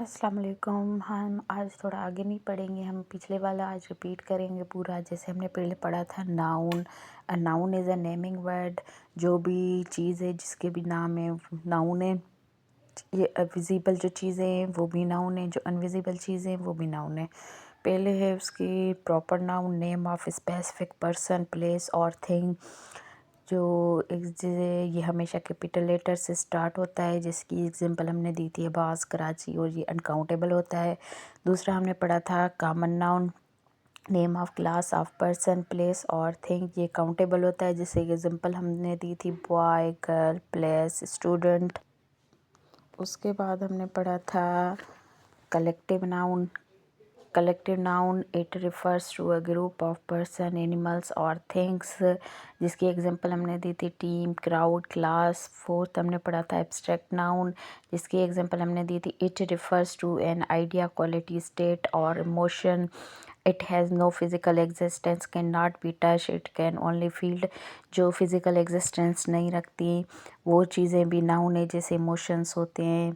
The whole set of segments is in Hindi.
अस्सलाम वालेकुम। हम आज थोड़ा आगे नहीं पढ़ेंगे, हम पिछले वाला आज रिपीट करेंगे पूरा। जैसे हमने पहले पढ़ा था noun. A noun is a naming word. जो भी चीज़ है जिसके भी नाम है नाउन है। ये विजिबल जो चीज़ें हैं वो भी नाउन है, जो अनविजिबल चीज़ें हैं वो भी नाउन है। पहले है उसकी proper noun, name of specific person, place और थिंग। जो ये हमेशा कैपिटल लेटर से स्टार्ट होता है, जिसकी एग्जांपल हमने दी थी अब्बास, कराची, और ये अनकाउंटेबल होता है। दूसरा हमने पढ़ा था common noun, name of class of person, place और थिंग, ये काउंटेबल होता है, जिससे एग्जांपल हमने दी थी बॉय, गर्ल, प्लेस, स्टूडेंट। उसके बाद हमने पढ़ा था collective noun. Collective noun it refers to a group of person, animals और थिंग्स, जिसकी एग्जांपल हमने दी थी टीम, क्राउड, क्लास। फोर्थ हमने पढ़ा था एब्स्ट्रैक्ट नाउन, जिसकी एग्जांपल हमने दी थी it refers to an idea, quality, state और emotion. It has no physical existence, can not be touch, it can only feeled. जो फिज़िकल एग्जिस्टेंस नहीं रखती वो चीज़ें भी नाउन है, जैसे इमोशंस होते हैं,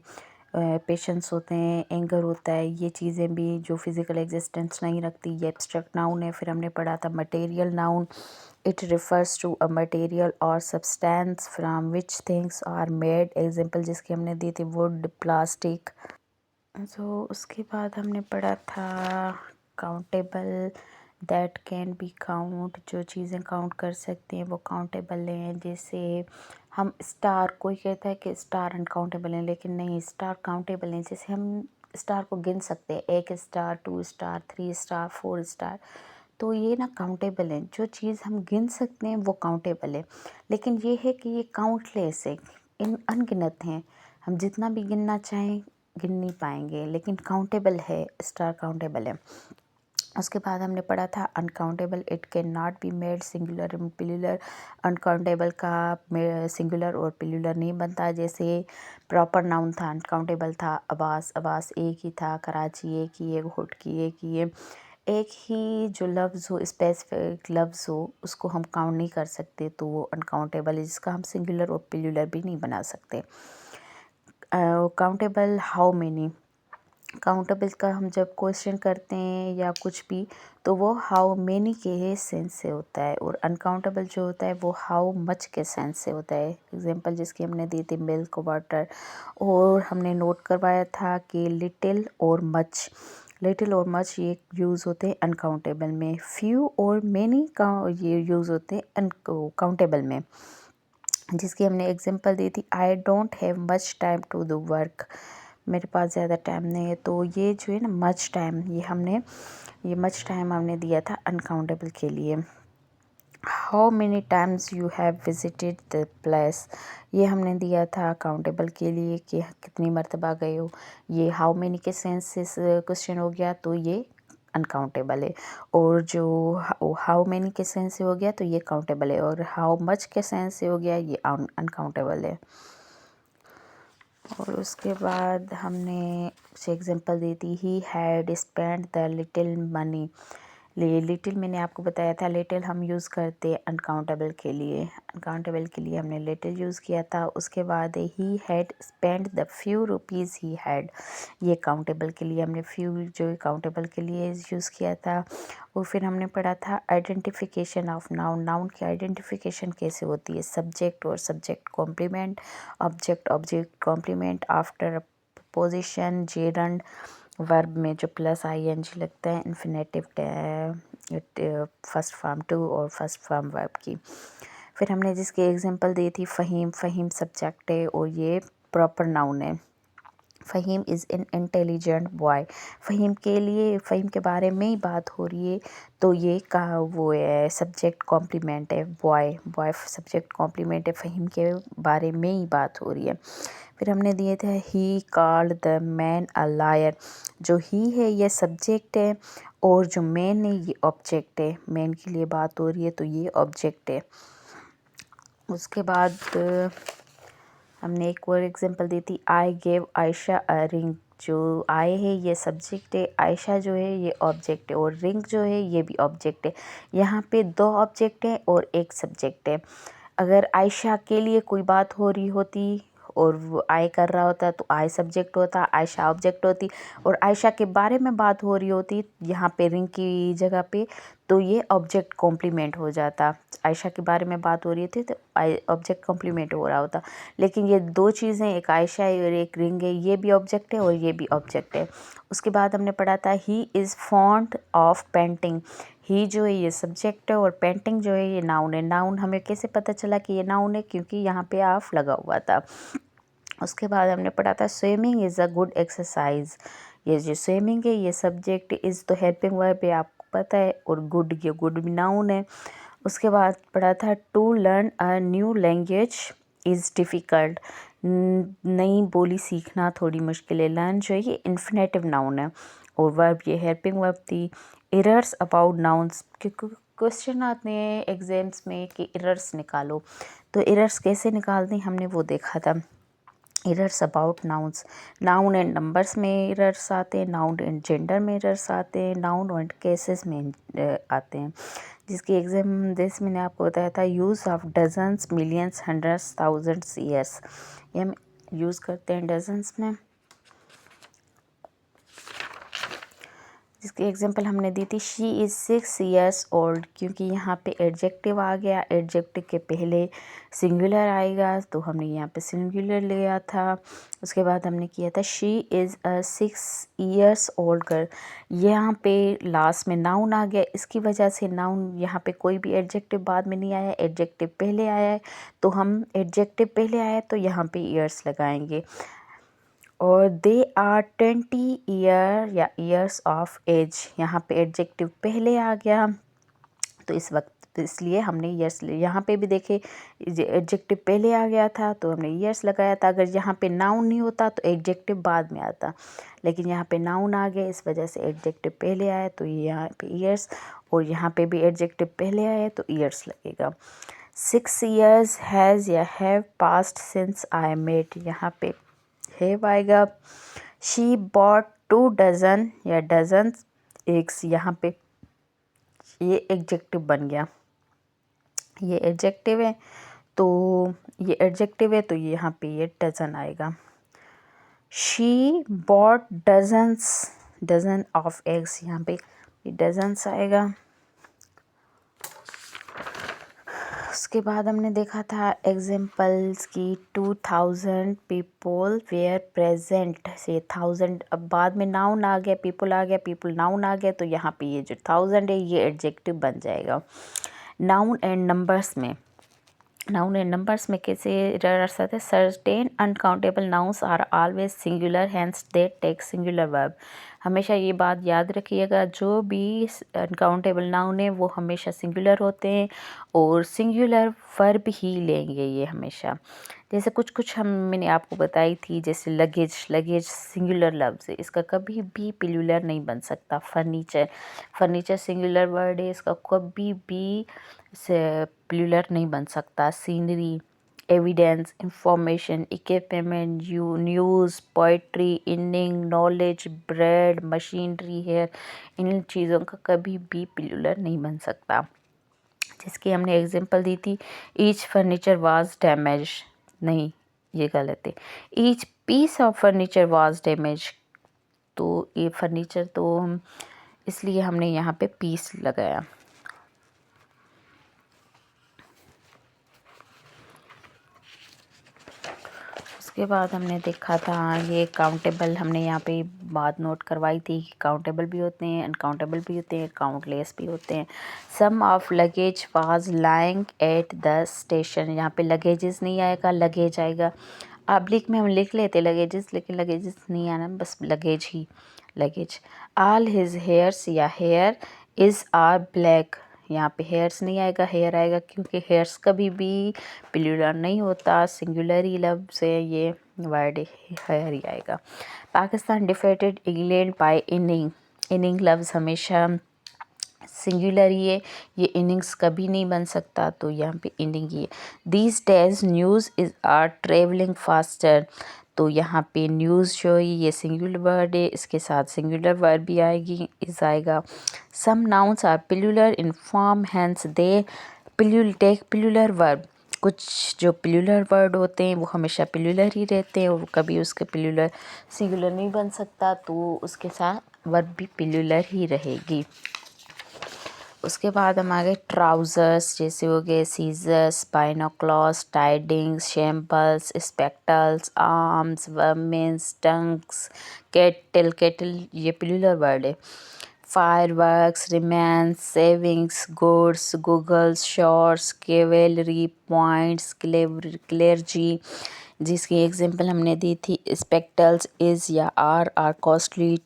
पेशेंस होते हैं, एंगर होता है, ये चीज़ें भी जो फिज़िकल एग्जिस्टेंस नहीं रखती ये एब्स्ट्रैक्ट नाउन है। फिर हमने पढ़ा था material noun. It refers to a material और substance from which things are made, example जिसकी हमने दी थी वुड, प्लास्टिक। उसके बाद हमने पढ़ा था countable, that can be count, जो चीज़ें काउंट कर सकते हैं वो काउंटेबल हैं। जैसे हम स्टार, कोई कहता है कि स्टार अनकाउंटेबल हैं, लेकिन नहीं, स्टार काउंटेबल हैं। जैसे हम स्टार को गिन सकते हैं, 1 स्टार, 2 स्टार, 3 स्टार, 4 स्टार, तो ये ना काउंटेबल हैं। जो चीज़ हम गिन सकते हैं वो काउंटेबल है, लेकिन ये है कि ये काउंटलेस है, इन अनगिनत हैं। हम जितना भी गिनना चाहें गिन नहीं पाएंगे, लेकिन काउंटेबल है, स्टार काउंटेबल है। उसके बाद हमने पढ़ा था uncountable, it can not be made singular and plural. Uncountable का सिंगुलर और प्लूरल नहीं बनता। जैसे प्रॉपर नाउन था, अनकाउंटेबल था अब्बास, अब्बास एक ही था, कराची एक ही है, हुडकी एक ही है। एक ही जो लफ्ज़ हो, स्पेसिफिक लफ्ज़ हो, उसको हम काउंट नहीं कर सकते, तो वो अनकाउंटेबल है, जिसका हम सिंगुलर और प्लूरल भी नहीं बना सकते। काउंटेबल हाउ मेनी, काउंटेबल का हम जब क्वेश्चन करते हैं या कुछ भी, तो वो हाउ मेनी के सेंस से होता है, और अनकाउंटेबल जो होता है वो हाउ मच के सेंस से होता है। एग्जांपल जिसकी हमने दी थी मिल्क, वाटर। और हमने नोट करवाया था कि लिटिल और मच, लिटिल और मच ये यूज़ होते हैं अनकाउंटेबल में। फ्यू और मेनी का ये यूज़ होते हैं अनकाउंटेबल में, जिसकी हमने एग्जांपल दी थी I don't have much time to do work, मेरे पास ज़्यादा टाइम नहीं है। तो ये जो है ना मच टाइम, ये मच टाइम हमने दिया था अनकाउंटेबल के लिए। How many times you have visited the place, ये हमने दिया था काउंटेबल के लिए कि कितनी मरतबा गए हो। ये हाउ मेनी के सेंस से क्वेश्चन हो गया तो ये अनकाउंटेबल है। और जो हाउ मेनी के सेंस से हो गया तो ये काउंटेबल है, और हाउ मच के सेंस से हो गया ये अनकाउंटेबल है। और उसके बाद हमने कुछ एग्जांपल दी थी, he had spend the little money. Little मैंने आपको बताया था, लिटिल हम यूज़ करते अनकाउंटेबल के लिए, अनकाउंटेबल के लिए हमने लिटिल यूज़ किया था। उसके बाद he had spend the few rupees he had, ये काउंटेबल के लिए हमने फ्यू जो काउंटेबल के लिए यूज़ किया था। और फिर हमने पढ़ा था आइडेंटिफिकेशन ऑफ नाउन, नाउन की आइडेंटिफिकेशन कैसे होती है, सब्जेक्ट और subject complement, object object complement, after position, gerund, verb में जो प्लस आईएनजी लगता है, इन्फिनेटिव फर्स्ट फॉर्म टू और फर्स्ट फॉर्म वर्ब की। फिर हमने जिसकी एग्जांपल दी थी फ़हीम, फ़हीम सब्जेक्ट है और ये प्रॉपर नाउन है। Faheem is an intelligent boy, Faheem के लिए, फ़हीम के बारे में ही बात हो रही है, तो ये का वो है सब्जेक्ट कॉम्प्लीमेंट है, बॉय, बॉय सब्जेक्ट कॉम्प्लीमेंट है, फ़हीम के बारे में ही बात हो रही है। फिर हमने दिए थे he called the man a liar, जो ही है ये सब्जेक्ट है, और जो मैन है ये ऑब्जेक्ट है, मैन के लिए बात हो रही है तो ये ऑब्जेक्ट है। उसके बाद हमने एक और एग्जांपल दी थी, I gave Ayesha a ring, जो आई है ये सब्जेक्ट है, आयशा जो है ये ऑब्जेक्ट है, और रिंग जो है ये भी ऑब्जेक्ट है। यहाँ पे 2 ऑब्जेक्ट है और एक सब्जेक्ट है। अगर आयशा के लिए कोई बात हो रही होती और वो आई कर रहा होता तो आई सब्जेक्ट होता, आयशा ऑब्जेक्ट होती और आयशा के बारे में बात हो रही होती यहाँ पे रिंग की जगह पे, तो ये ऑब्जेक्ट कॉम्प्लीमेंट हो जाता। आयशा के बारे में बात हो रही थी तो ऑब्जेक्ट कॉम्प्लीमेंट हो रहा होता। लेकिन ये दो चीज़ें, एक आयशा है और एक रिंग है, ये भी ऑब्जेक्ट है और ये भी ऑब्जेक्ट है। उसके बाद हमने पढ़ा था he is fond of painting. He जो है ये सब्जेक्ट है और पेंटिंग जो है ये नाउन है। नाउन हमें कैसे पता चला कि ये नाउन है, क्योंकि यहाँ पे ऑफ लगा हुआ था। उसके बाद हमने पढ़ा था swimming is a good exercise. ये जो स्विमिंग है ये सब्जेक्ट, इज़ तो हेल्पिंग वर्ब है आपको पता है, और गुड, ये गुड भी नाउन है। उसके बाद पढ़ा था to learn a new language is difficult. नई बोली सीखना थोड़ी मुश्किल है। लर्न जो है ये इन्फिनेटिव नाउन है और वर्ब ये हेल्पिंग वर्ब थी। एरर्स अबाउट नाउन्स, क्योंकि क्वेश्चन आते हैं एग्जाम्स में कि एरर्स निकालो, तो एरर्स कैसे निकालते हैं हमने वो देखा था। Errors about nouns, noun and numbers में एरर्स आते हैं, नाउन एंड जेंडर में एरर्स आते हैं, नाउन एंड केसेस में आते हैं। जिसकी एग्जाम जैसे मैंने आपको बताया था, use of dozens, millions, hundreds, thousands, years, ये हम यूज़ करते हैं डजन्स में। जिसकी एग्जांपल हमने दी थी, शी इज़ 6 years old, क्योंकि यहाँ पे एडजेक्टिव आ गया, एडजेक्टिव के पहले सिंगुलर आएगा तो हमने यहाँ पे सिंगुलर लिया था। उसके बाद हमने किया था she is a 6 years old girl, यहाँ पे लास्ट में नाउन आ गया, इसकी वजह से नाउन यहाँ पे कोई भी एडजेक्टिव बाद में नहीं आया, एडजेक्टिव पहले आया है, तो हम एडजेक्टिव पहले आया तो यहाँ पे ईयर्स लगाएंगे। और दे आर 20 ईयर या ईयर्स ऑफ एज, यहाँ पे एडजेक्टिव पहले आ गया तो इस वक्त तो इसलिए हमने ईयर्स, यहाँ पे भी देखे एडजेक्टिव पहले आ गया था तो हमने ईयर्स लगाया था। अगर यहाँ पे नाउन नहीं होता तो एडजेक्टिव बाद में आता, लेकिन यहाँ पे नाउन आ गया इस वजह से एडजेक्टिव पहले आया तो यहाँ पे ईयर्स, और यहाँ पे भी एडजेक्टिव पहले आया तो ईयर्स लगेगा। 6 years हैज़ या have passed since I met, यहाँ पे हैव आएगा। शी बॉट 2 dozen या डजन एग्स, यहाँ पे ये एडजेक्टिव बन गया, ये एडजेक्टिव है तो ये एडजेक्टिव है तो यहाँ पे ये डजन आएगा। She bought dozens, dozen of eggs, यहाँ पे ये डजन्स आएगा। उसके बाद हमने देखा था एग्जाम्पल्स की 2000 पीपल वेयर प्रेजेंट से 1000, अब बाद में नाउन आ गया, पीपल आ गया, पीपल नाउन आ गया तो यहाँ पे ये जो 1000 है ये एडजेक्टिव बन जाएगा। नाउन एंड नंबर्स में, नाउन एंड नंबर्स में कैसे एरर्स आते हैं, certain uncountable nouns are always singular hence they take singular verb. हमेशा ये बात याद रखिएगा, जो भी अनकाउंटेबल नाउन है वो हमेशा सिंगुलर होते हैं और सिंगुलर वर्ब ही लेंगे ये हमेशा। जैसे कुछ मैंने आपको बताई थी, जैसे लगेज, लगेज सिंगुलर लफ्ज़ है, इसका कभी भी प्लूरल नहीं बन सकता। फर्नीचर, फर्नीचर सिंगुलर वर्ड है, इसका कभी भी से प्लूरल नहीं बन सकता। Scenery, evidence, information, equipment, news, poetry, inning, knowledge, bread, machinery, hair, इन चीज़ों का कभी भी प्लूरल नहीं बन सकता। जिसकी हमने एग्जांपल दी थी, ईच फर्नीचर वाज डैमेज, नहीं ये गलत है, each piece of furniture was damage, तो ये फर्नीचर तो हम इसलिए हमने यहाँ पे पीस लगाया। उसके बाद हमने देखा था ये काउंटेबल, हमने यहाँ पे बात नोट करवाई थी कि काउंटेबल भी होते हैं, अनकाउंटेबल भी होते हैं, काउंटलेस भी होते हैं। Some of luggage was lying at the station, यहाँ पे लगेजेस नहीं आएगा, लगेज आएगा। ऑब्लिक में हम लिख लेते लगेजेस, लेकिन लगेजेस नहीं आना, बस लगेज ही, लगेज। ऑल हिज हेयर्स या हेयर इज़ आर ब्लैक, यहाँ पे हेयर्स नहीं आएगा, हेयर आएगा, क्योंकि हेयर्स कभी भी प्लूरल नहीं होता, सिंगुलर ही लफ्ज़ है, ये वर्ड हेयर ही आएगा। Pakistan defeated England by inning, inning लफ्ज़ हमेशा सिंगुलर ही है, ये इनिंग्स कभी नहीं बन सकता, तो यहाँ पे इनिंग ही है। These days news is are travelling faster, तो यहाँ पे न्यूज़ जो है ये सिंगुलर वर्ड है, इसके साथ सिंगुलर वर्ड भी आएगी, इस आएगा। Some nouns are plural in form hence they take plural verb, कुछ जो प्लूरल वर्ड होते हैं वो हमेशा प्लूरल ही रहते हैं और कभी उसके प्लूरल सिंगुलर नहीं बन सकता, तो उसके साथ वर्ब भी प्लूरल ही रहेगी। उसके बाद हम आ गए ट्राउज़र्स, जैसे हो गए scissors, binoculars, tidings, shambles, spectacles, arms, vermins, tongs, cattle, cattle ये प्लूरल वर्ड है। Fireworks, remains, savings, goods, goggles, shorts, cavalry, points, clergy, जिसकी एग्जांपल हमने दी थी स्पेक्टल्स इज़ या आर कॉस्टली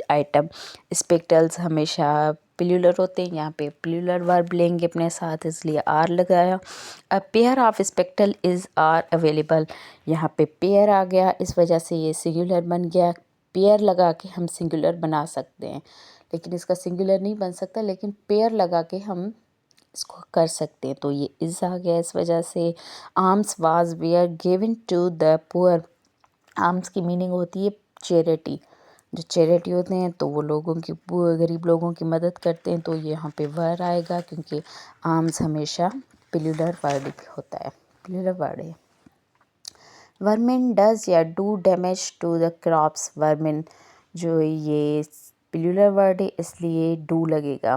आइटम। स्पेक्टल्स हमेशा प्लूरल होते हैं, यहाँ पे प्लूरल वर्ब लेंगे अपने साथ इसलिए आर लगाया। A pair of spectacle is are available, यहाँ पे पेयर आ गया इस वजह से ये सिंगुलर बन गया। पेयर लगा के हम सिंगुलर बना सकते हैं, लेकिन इसका सिंगुलर नहीं बन सकता, लेकिन पेयर लगा के हम इसको कर सकते हैं, तो ये इज़ आ गया इस वजह से। Arms was were given to the poor, arms की मीनिंग होती है चैरिटी, जो चैरिटी होते हैं तो वो लोगों की गरीब लोगों की मदद करते हैं, तो ये यहाँ पे वर आएगा क्योंकि आर्म्स हमेशा प्लूरल वर्ड होता है, प्लूरल वर्ड है। वर्मिन डज या do damage to the crops, vermin जो ये प्लूरल वर्ड है इसलिए डू लगेगा।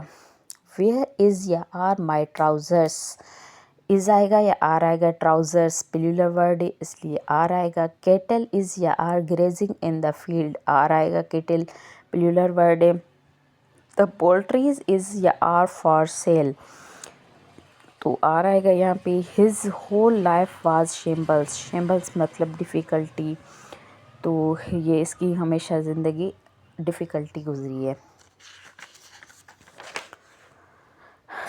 वेयर इज़ या आर माई ट्राउज़र्स, इज़ आएगा या आर आएगा, ट्राउज़र्स प्लूरल वर्ड है इसलिए आर आएगा। केटल इज़ या are grazing in the field, are आएगा, केटल प्लूरल वर्ड है। द पोल्ट्रीज इज़ या आर फॉर सेल, तो आर आएगा यहाँ पे। His whole life was shambles, shambles मतलब डिफ़िकल्टी, तो ये इसकी हमेशा ज़िंदगी डिफ़िकल्टी गुजरी है।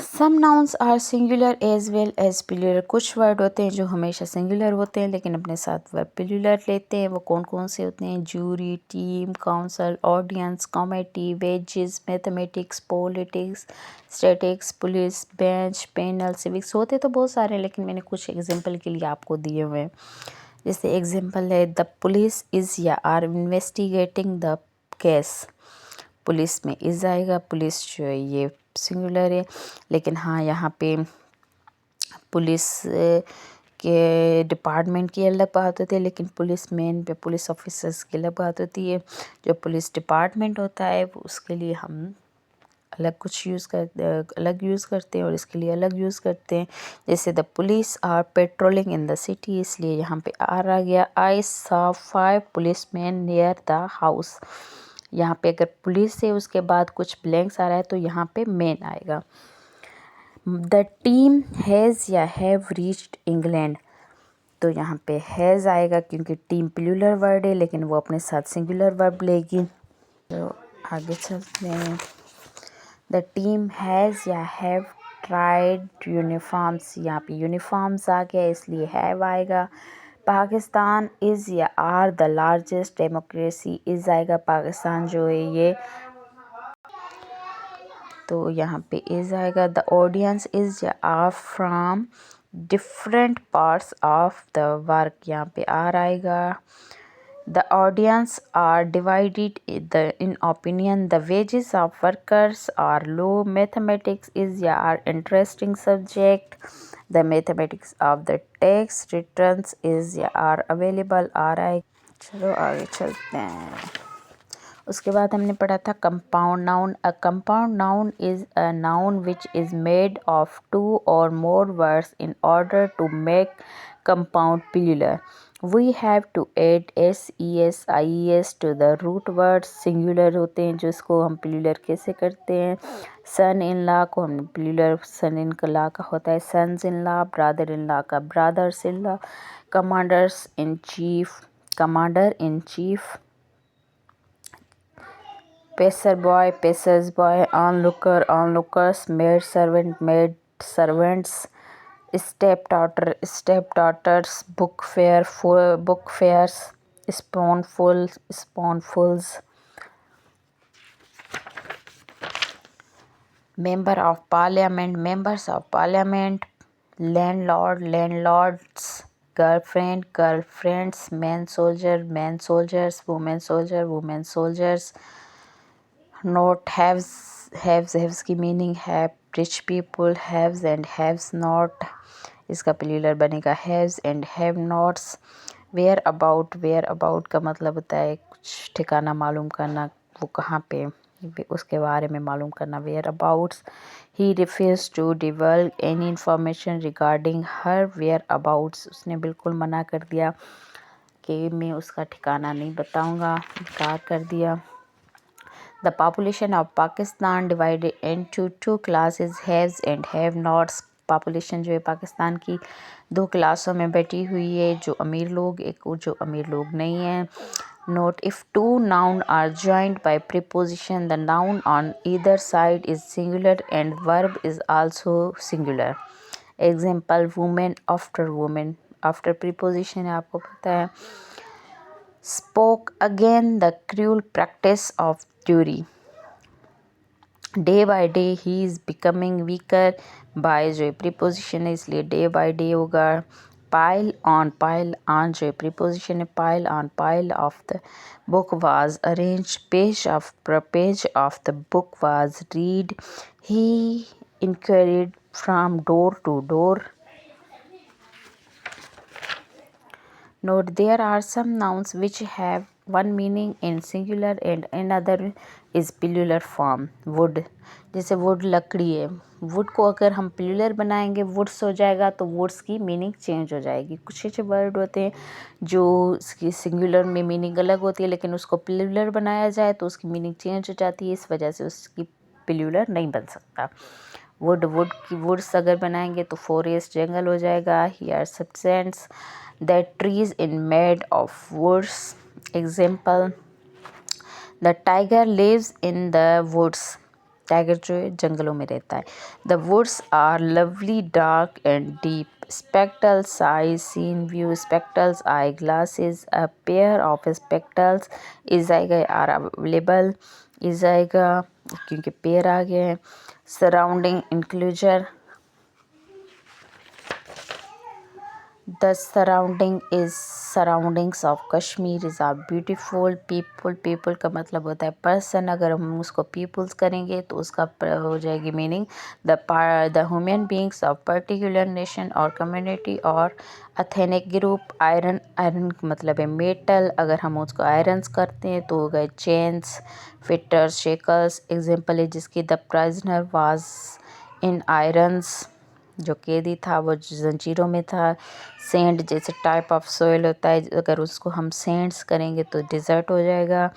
Some nouns are singular as well as plural, कुछ वर्ड होते हैं जो हमेशा सिंगुलर होते हैं लेकिन अपने साथ वर्ब प्लूरल लेते हैं। वो कौन कौन से होते हैं? Jury, team, council, audience, committee, wages, mathematics, politics, statics, police, bench, panel, civics. होते तो बहुत सारे लेकिन मैंने कुछ एग्जाम्पल के लिए आपको दिए हुए हैं। जैसे एग्जाम्पल है द पुलिस इज़ या are investigating the case, police में इज़ आएगा, पुलिस जो है ये सिंगुलर है, लेकिन हाँ यहाँ पे पुलिस के डिपार्टमेंट की अलग बात होती है, लेकिन पुलिस मैन पे पुलिस ऑफिसर्स की अलग बात होती है। जो पुलिस डिपार्टमेंट होता है वो उसके लिए हम अलग कुछ अलग यूज़ करते हैं और इसके लिए अलग यूज़ करते हैं। जैसे the police are patrolling in the city, इसलिए यहाँ पे आर आ गया। I saw 5 policeman near the house, यहाँ पे अगर पुलिस है उसके बाद कुछ ब्लैंक्स आ रहा है तो यहाँ पे मैन आएगा। द टीम हैज़ या हैव रीच्ड इंग्लैंड, तो यहाँ पे हैज़ आएगा क्योंकि टीम प्लूरल वर्ड है लेकिन वो अपने साथ सिंगुलर वर्ब लेगी। तो आगे चलते हैं। द टीम हैज़ या हैव ट्राइड यूनिफॉर्म्स, यहाँ पे यूनिफॉर्म्स आ गया इसलिए हैव आएगा। पाकिस्तान इज़ या are the largest democracy, is आएगा, पाकिस्तान जो है ये, तो यहाँ पे इज़ आएगा। द ऑडियंस इज़ या are from different parts of the work, यहाँ पे आर आएगा। The audience are divided in opinion, the wages of workers are low, mathematics is या are interesting subject, the mathematics of the tax returns is या आर अवेलेबल, आर आएगा। चलो आगे चलते हैं। उसके बाद हमने पढ़ा था compound noun. A compound noun is a noun which is made of 2 और more words in order to make compound plural. We have to add S E S I E S to the root words, singular होते हैं जो इसको हम प्लूरल कैसे करते हैं। सन इन लॉ को हम प्लूरल सन इन लॉ का होता है sons in law, brother in law का brothers in law, commanders in chief commander in chief, passer by passers by, onlooker onlookers, maid servant maid servants, step daughters, book fair book fairs, spoonful spoonfuls, member of parliament members of parliament, landlord landlords, girlfriend girlfriends, man soldiers, women soldiers. Note haves की मीनिंग है rich people, haves and haves not, इसका प्लूरल बनेगा haves and have knots. Where about का मतलब होता है कुछ ठिकाना मालूम करना, वो कहाँ पे, उसके बारे में मालूम करना। Whereabouts. He refuse to divulge any information regarding her whereabouts. उसने बिल्कुल मना कर दिया कि मैं उसका ठिकाना नहीं बताऊंगा, इनकार कर दिया। The population of Pakistan divided into two classes, haves and have knots. Population जो है पाकिस्तान की दो क्लासों में बैठी हुई है, जो अमीर लोग, एक जो अमीर लोग नहीं हैं। Note, if two nouns are joined by preposition, the noun on either side is singular and verb is also singular. Example, woman after woman. After preposition है, आपको पता है। Spoke again the cruel practice of duty. Day by day he is becoming weaker. By जो है preposition है, इसलिए day by day होगा। Pile on जो है preposition है, pile of the book was arranged, page of the book was read. He inquired from door to door. Note, there are some nouns which have one meaning in singular and another is plural form. Wood, जैसे wood लकड़ी है, wood को अगर हम plural बनाएंगे woods हो जाएगा, तो woods की मीनिंग चेंज हो जाएगी। कुछ ऐसे वर्ड होते हैं जो उसकी सिंगुलर में मीनिंग अलग होती है, लेकिन उसको प्लूरल बनाया जाए तो उसकी मीनिंग चेंज हो जाती है, इस वजह से उसकी प्लूरल नहीं बन सकता। वुड की वुड्स अगर बनाएंगे तो फॉरेस्ट जंगल हो जाएगा। Here substance that trees in made of woods. Example, the tiger lives in the woods. Tiger जो है जंगलों में रहता है। The woods are lovely dark and deep. Spectacle साइज scene view. Spectacles eye glasses. A pair of spectacles is आएगा आर अवेलेबल, इज आएगा क्योंकि पेयर आ गया है। Surrounding enclosure, the surroundings of Kashmir is are beautiful. people का मतलब होता है पर्सन, अगर हम उसको peoples करेंगे तो उसका हो जाएगी meaning the human beings of particular nation or community और ethnic group. आयरन का मतलब है मेटल, अगर हम उसको आयरन्स करते हैं तो हो गए चेन्स, फिटर्स, शेकल्स। एग्जाम्पल है जिसकी द प्राइजनर वाज इन आयरन्स, जो कैदी था वो जंजीरों में था। सेंड जैसे टाइप ऑफ सोइल होता है, अगर उसको हम सेंड्स करेंगे तो डिज़र्ट हो जाएगा।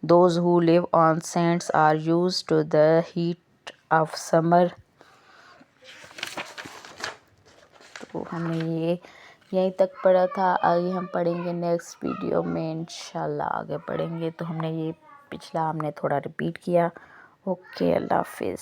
Those who live on sands are use to the heat of summer. तो हमने ये यहीं तक पढ़ा था, आगे हम पढ़ेंगे नेक्स्ट वीडियो में इंशाल्लाह। आगे पढ़ेंगे तो हमने ये पिछला हमने थोड़ा रिपीट किया। ओके, अल्लाह हाफिज़।